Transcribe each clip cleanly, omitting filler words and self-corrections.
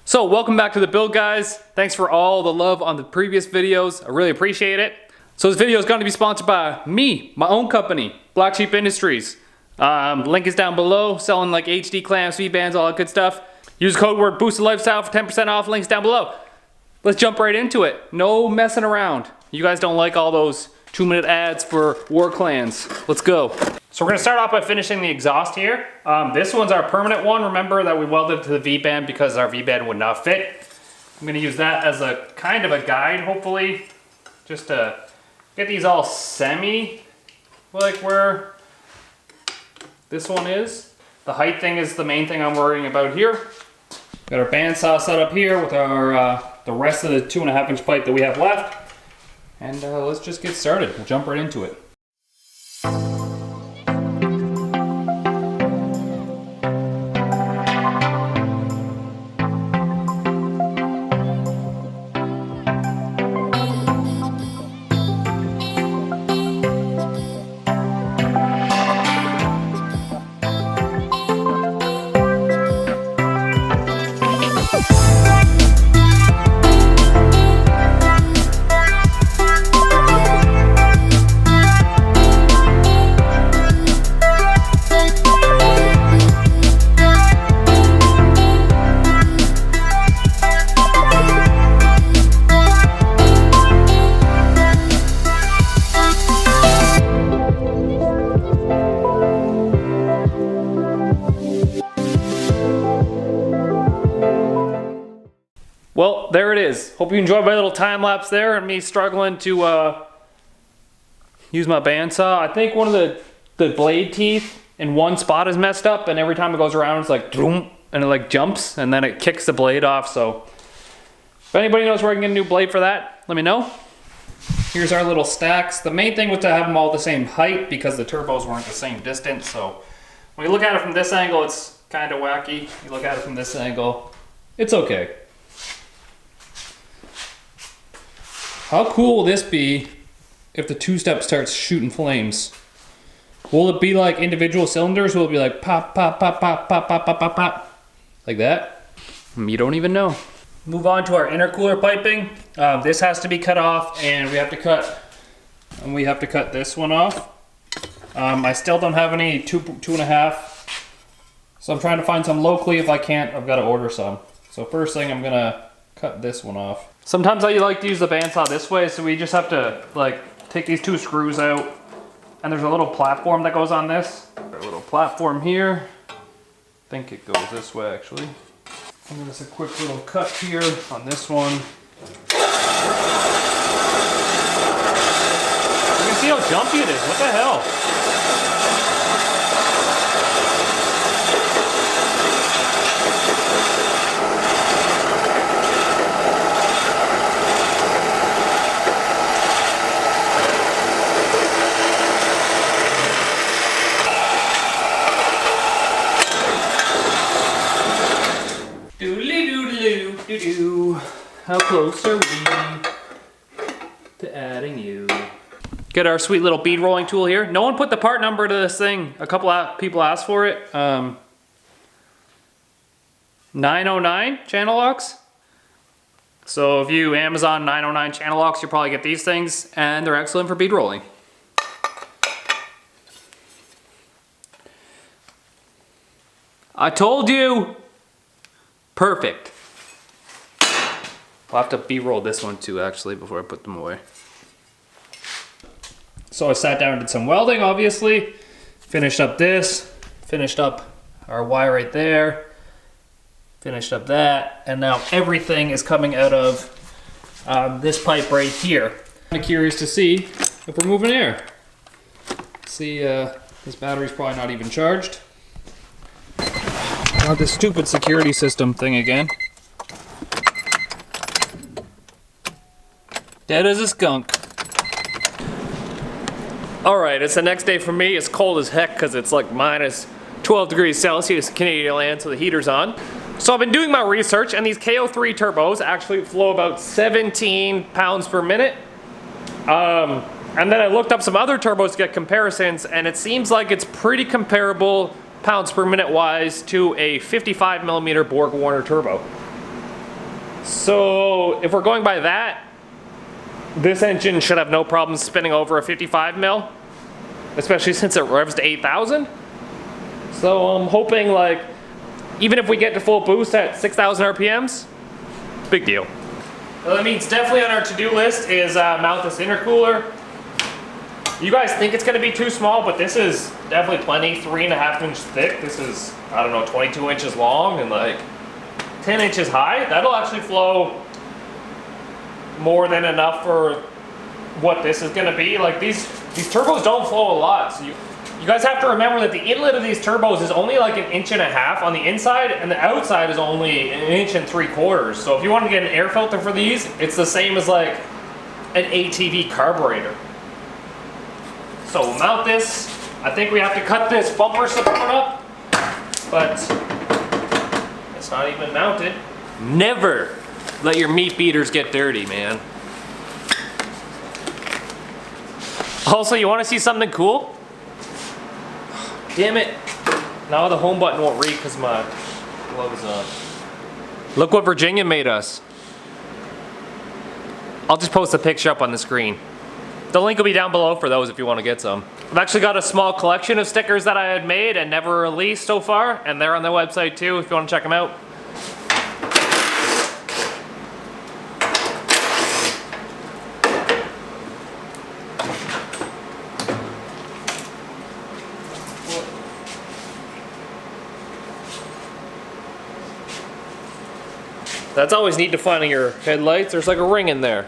So welcome back to the build, guys. Thanks for all the love on the previous videos. I really appreciate it. So this video is going to be sponsored by me, my own company, Black Sheep Industries. Link is down below, selling like HD clamps, V-bands, all that good stuff. Use code word Boosted Lifestyle for 10% off, links down below. Let's jump right into it. No messing around. You guys don't like all those 2-minute ads for war clans. Let's go. So we're gonna start off by finishing the exhaust here. This one's our permanent one. Remember that we welded to the V-band because our V-band would not fit. I'm gonna use that as a kind of a guide, hopefully, just to get these all semi, like where this one is. The height thing is the main thing I'm worrying about here. Got our bandsaw set up here with our the rest of the 2.5-inch pipe that we have left. And let's just get started. We'll jump right into it. Well, there it is. Hope you enjoyed my little time lapse there and me struggling to use my bandsaw. I think one of the blade teeth in one spot is messed up, and every time it goes around it's like boom, and it like jumps and then it kicks the blade off. So if anybody knows where I can get a new blade for that, let me know. Here's our little stacks. The main thing was to have them all the same height because the turbos weren't the same distance. So when you look at it from this angle, it's kind of wacky. You look at it from this angle, it's okay. How cool will this be if the two-step starts shooting flames? Will it be like individual cylinders? Will it be like pop, pop, pop, pop, pop, pop, pop, pop, pop? Like that? You don't even know. Move on to our intercooler piping. This has to be cut off, and we have to cut this one off. I still don't have any 2.5, so I'm trying to find some locally. If I can't, I've got to order some. So first thing, I'm gonna cut this one off. Sometimes I like to use the bandsaw this way, so we just have to like take these 2 screws out, and there's a little platform that goes on this. A little platform here. I think it goes this way actually. And just a quick little cut here on this one. You can see how jumpy it is. What the hell? How close are we to adding you? Get our sweet little bead rolling tool here. No one put the part number to this thing. A couple of people asked for it. 909 channel locks. So if you Amazon 909 channel locks, you'll probably get these things, and they're excellent for bead rolling. I told you! Perfect. I'll have to B-roll this one too, actually, before I put them away. So I sat down and did some welding, obviously. Finished up this. Finished up our wire right there. Finished up that. And now everything is coming out of this pipe right here. I'm curious to see if we're moving air. See, this battery's probably not even charged. Got this stupid security system thing again. Dead as a skunk. Alright, it's the next day for me. It's cold as heck because it's like minus 12 degrees Celsius in Canadian land, so the heater's on. So I've been doing my research, and these KO3 turbos actually flow about 17 pounds per minute. And then I looked up some other turbos to get comparisons, and it seems like it's pretty comparable pounds per minute wise to a 55mm Borg Warner turbo. So if we're going by that, this engine should have no problem spinning over a 55 mil, especially since it revs to 8,000. So I'm hoping, like, even if we get to full boost at 6,000 RPMs, big deal. Well, that means definitely on our to-do list is mount this intercooler. You guys think it's gonna be too small, but this is definitely plenty. 3.5 inch thick. This is, I don't know, 22 inches long and like 10 inches high. That'll actually flow more than enough for what this is gonna be. Like these turbos don't flow a lot. So you guys have to remember that the inlet of these turbos is only like 1.5 inches on the inside, and the outside is only 1.75 inches. So if you want to get an air filter for these, it's the same as like an ATV carburetor. So we'll mount this. I think we have to cut this bumper support up, but it's not even mounted. Never let your meat beaters get dirty, man. Also, you want to see something cool? Damn it. Now the home button won't read because my glove is on. Look what Virginia made us. I'll just post a picture up on the screen. The link will be down below for those if you want to get some. I've actually got a small collection of stickers that I had made and never released so far, and they're on the website too if you want to check them out. That's always neat to find in your headlights. There's like a ring in there.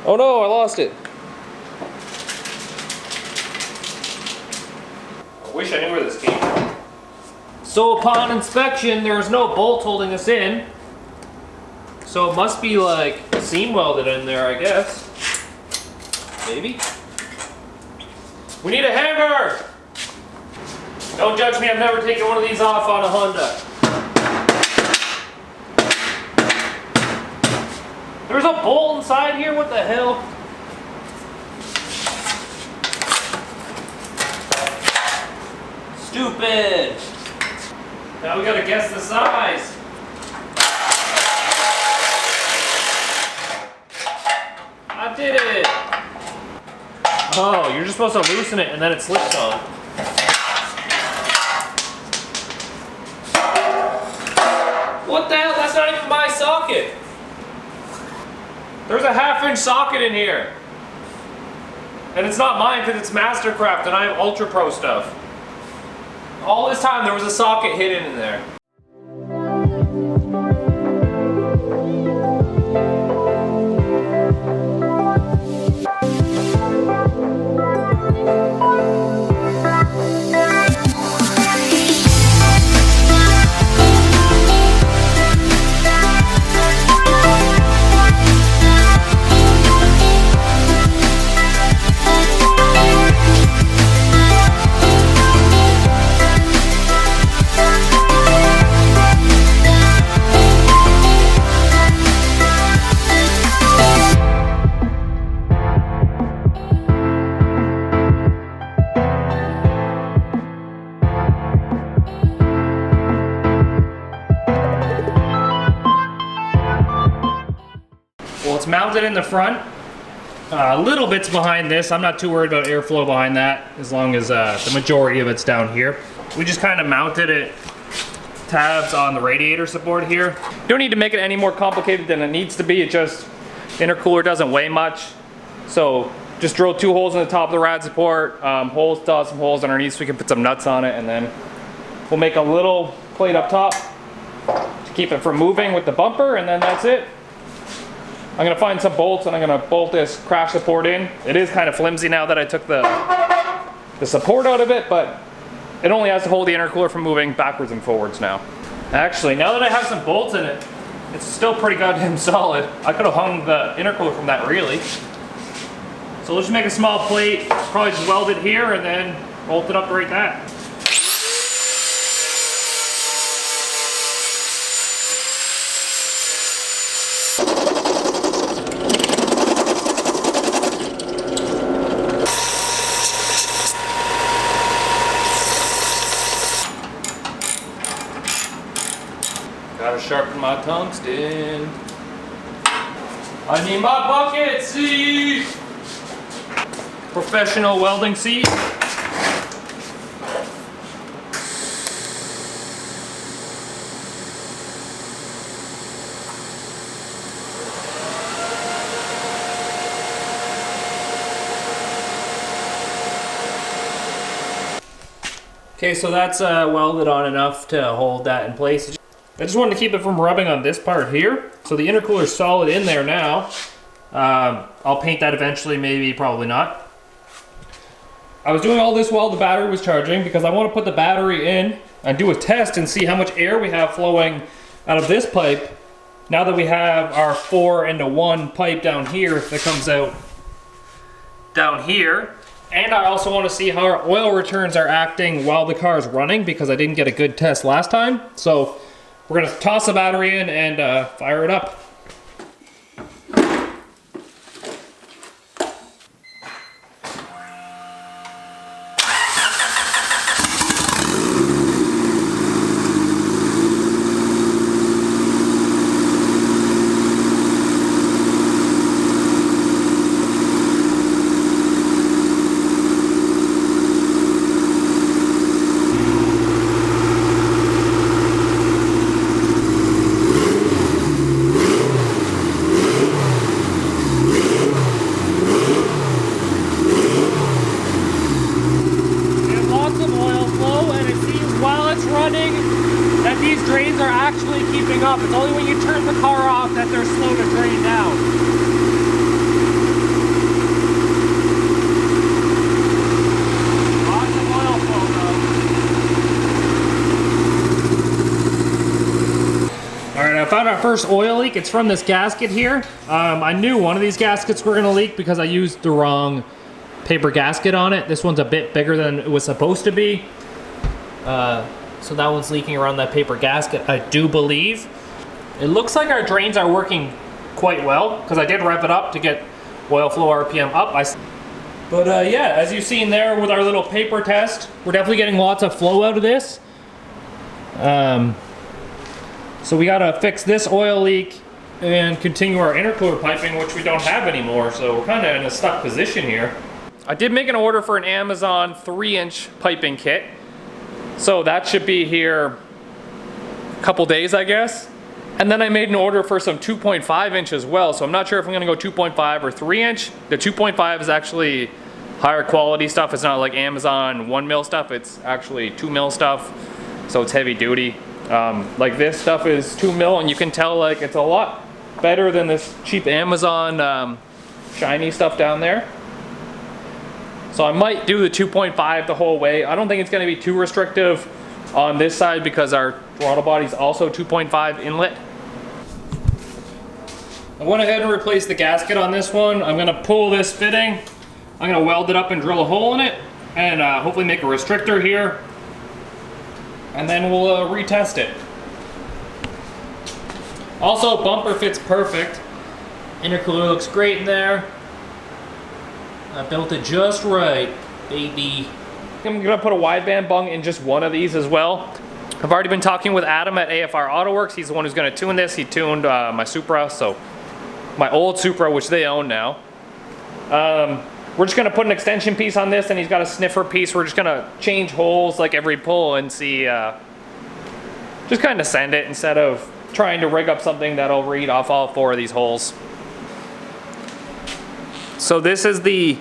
Oh no, I lost it. I wish I knew where this came from. So upon inspection, there's no bolt holding this in. So it must be like seam welded in there, I guess. Maybe. We need a hammer! Don't judge me, I've never taken one of these off on a Honda. There's a bolt inside here, what the hell? Stupid! Now we gotta guess the size. I did it! Oh, you're just supposed to loosen it and then it slips on. What the hell? That's not even my socket! There's a 1/2 inch socket in here. And it's not mine because it's Mastercraft and I have Ultra Pro stuff. All this time there was a socket hidden in there. Well, it's mounted in the front. Little bits behind this. I'm not too worried about airflow behind that, as long as the majority of it's down here. We just kind of mounted it tabs on the radiator support here. You don't need to make it any more complicated than it needs to be. It just, intercooler doesn't weigh much. So just drill 2 holes in the top of the rad support, still have some holes underneath so we can put some nuts on it, and then we'll make a little plate up top to keep it from moving with the bumper, and then that's it. I'm gonna find some bolts and I'm gonna bolt this crash support in. It is kind of flimsy now that I took the support out of it, but it only has to hold the intercooler from moving backwards and forwards now. Actually, now that I have some bolts in it, it's still pretty goddamn solid. I could have hung the intercooler from that really. So let's just make a small plate, probably just weld it here and then bolt it up right that. Gotta sharpen my tungsten. I need my bucket seat. Professional welding seat. Okay, so that's welded on enough to hold that in place. I just wanted to keep it from rubbing on this part here. So the intercooler is solid in there now. I'll paint that eventually, maybe, probably not. I was doing all this while the battery was charging because I want to put the battery in and do a test and see how much air we have flowing out of this pipe now that we have our 4-into-1 pipe down here that comes out down here. And I also want to see how our oil returns are acting while the car is running because I didn't get a good test last time. So we're going to toss the battery in and fire it up. That these drains are actually keeping up. It's only when you turn the car off that they're slow to drain down. Lots of oil flow though. Alright, I found our first oil leak. It's from this gasket here. I knew one of these gaskets were going to leak because I used the wrong paper gasket on it. This one's a bit bigger than it was supposed to be. So that one's leaking around that paper gasket, I do believe. It looks like our drains are working quite well because I did rev it up to get oil flow RPM up. But yeah, as you've seen there with our little paper test, we're definitely getting lots of flow out of this. So we gotta fix this oil leak and continue our intercooler piping, which we don't have anymore. So we're kind of in a stuck position here. I did make an order for an Amazon 3-inch piping kit. So that should be here a couple days, I guess. And then I made an order for some 2.5 inch as well. So I'm not sure if I'm gonna go 2.5 or 3-inch. The 2.5 is actually higher quality stuff. It's not like Amazon 1mm stuff. It's actually 2mm stuff. So it's heavy duty. Like this stuff is 2mm and you can tell like it's a lot better than this cheap Amazon shiny stuff down there. So I might do the 2.5 the whole way. I don't think it's going to be too restrictive on this side because our throttle body is also 2.5 inlet. I went ahead and replaced the gasket on this one. I'm going to pull this fitting. I'm going to weld it up and drill a hole in it and hopefully make a restrictor here. And then we'll retest it. Also, bumper fits perfect. Intercooler looks great in there. I built it just right, baby. I'm gonna put a wideband bung in just one of these as well. I've already been talking with Adam at AFR AutoWorks. He's the one who's gonna tune this. He tuned my Supra, so my old Supra, which they own now. We're just gonna put an extension piece on this and he's got a sniffer piece. We're just gonna change holes like every pull and see, just kind of send it instead of trying to rig up something that'll read off all 4 of these holes. So this is the,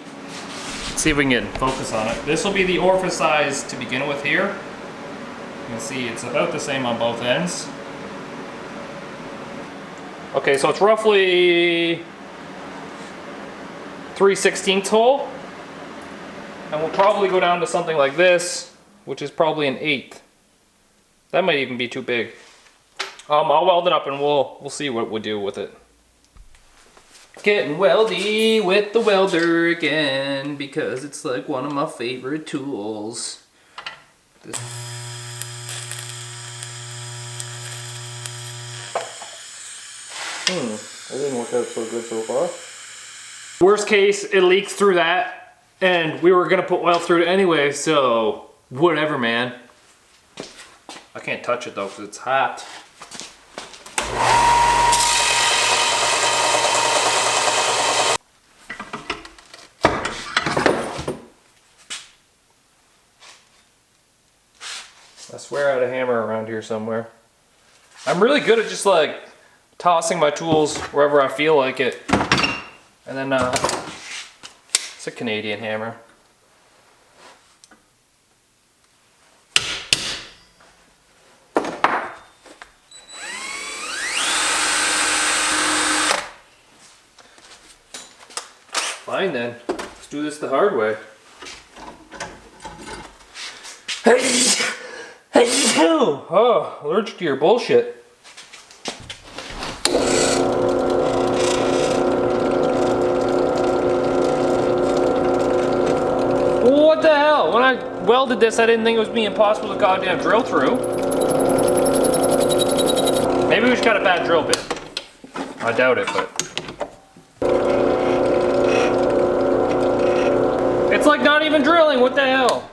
let's see if we can get focus on it. This will be the orifice size to begin with here. You can see it's about the same on both ends. Okay, so it's roughly 3/16 hole. And we'll probably go down to something like this, which is probably an 1/8. That might even be too big. I'll weld it up and we'll see what we'll do with it. Getting weldy with the welder again because it's like one of my favorite tools. That didn't work out so good so far. Worst case, it leaks through that and we were gonna put oil through it anyway, so whatever, man. I can't touch it though because it's hot. swear I had a hammer around here somewhere. I'm really good at just like tossing my tools wherever I feel like it. And then it's a Canadian hammer. Fine then, let's do this the hard way. Oh, allergic to your bullshit. What the hell? When I welded this, I didn't think it was be impossible to goddamn drill through. Maybe we just got a bad drill bit. I doubt it, but... It's like not even drilling, what the hell?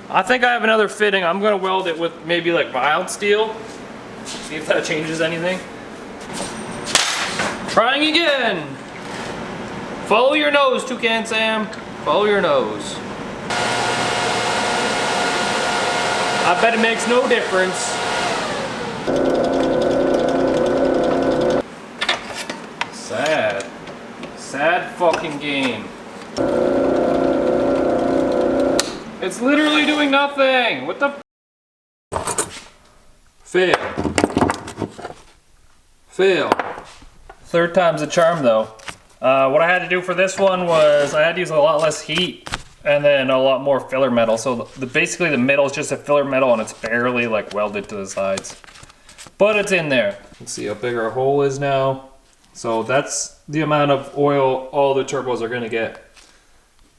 I think I have another fitting. I'm gonna weld it with maybe like mild steel. See if that changes anything. Trying again. Follow your nose, Toucan Sam. Follow your nose. I bet it makes no difference. Sad. Sad fucking game. It's literally doing nothing! What the f? Fail. Fail. Third time's a charm though. What I had to do for this one was I had to use a lot less heat and then a lot more filler metal. So basically the middle is just a filler metal and it's barely like welded to the sides. But it's in there. Let's see how big our hole is now. So that's the amount of oil all the turbos are gonna get.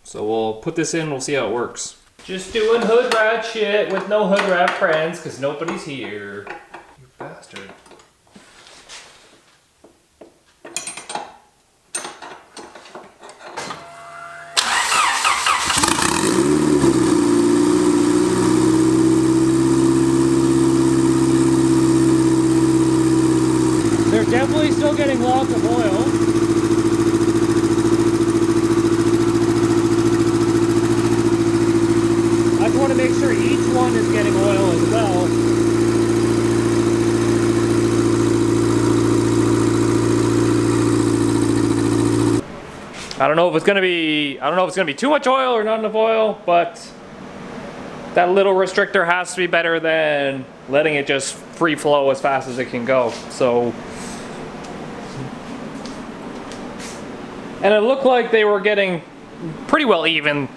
So we'll put this in, we'll see how it works. Just doing hood rat shit with no hood rat friends because nobody's here. You bastard. They're definitely still getting lots of oil. I just want to make sure each one is getting oil as well. I don't know if it's gonna be too much oil or not enough oil, but that little restrictor has to be better than letting it just free flow as fast as it can go. So, and it looked like they were getting pretty well even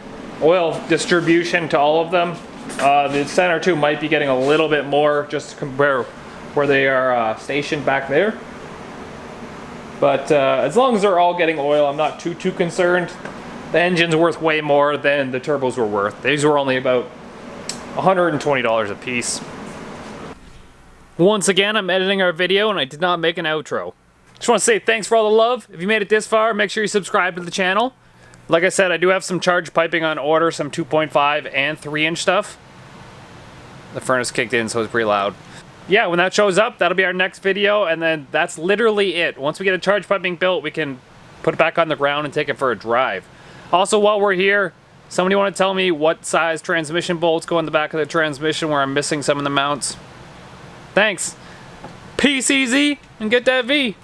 oil distribution to all of them. The center two might be getting a little bit more just to compare where they are stationed back there. But as long as they're all getting oil, I'm not too concerned. The engine's worth way more than the turbos were worth. These were only about $120 a piece. Once again, I'm editing our video and I did not make an outro. Just want to say thanks for all the love. If you made it this far, make sure you subscribe to the channel. Like I said, I do have some charge piping on order, some 2.5 and 3-inch stuff. The furnace kicked in, so it's pretty loud. Yeah, when that shows up, that'll be our next video, and then that's literally it. Once we get a charge piping built, we can put it back on the ground and take it for a drive. Also, while we're here, somebody want to tell me what size transmission bolts go in the back of the transmission where I'm missing some of the mounts? Thanks. Peace easy, and get that V.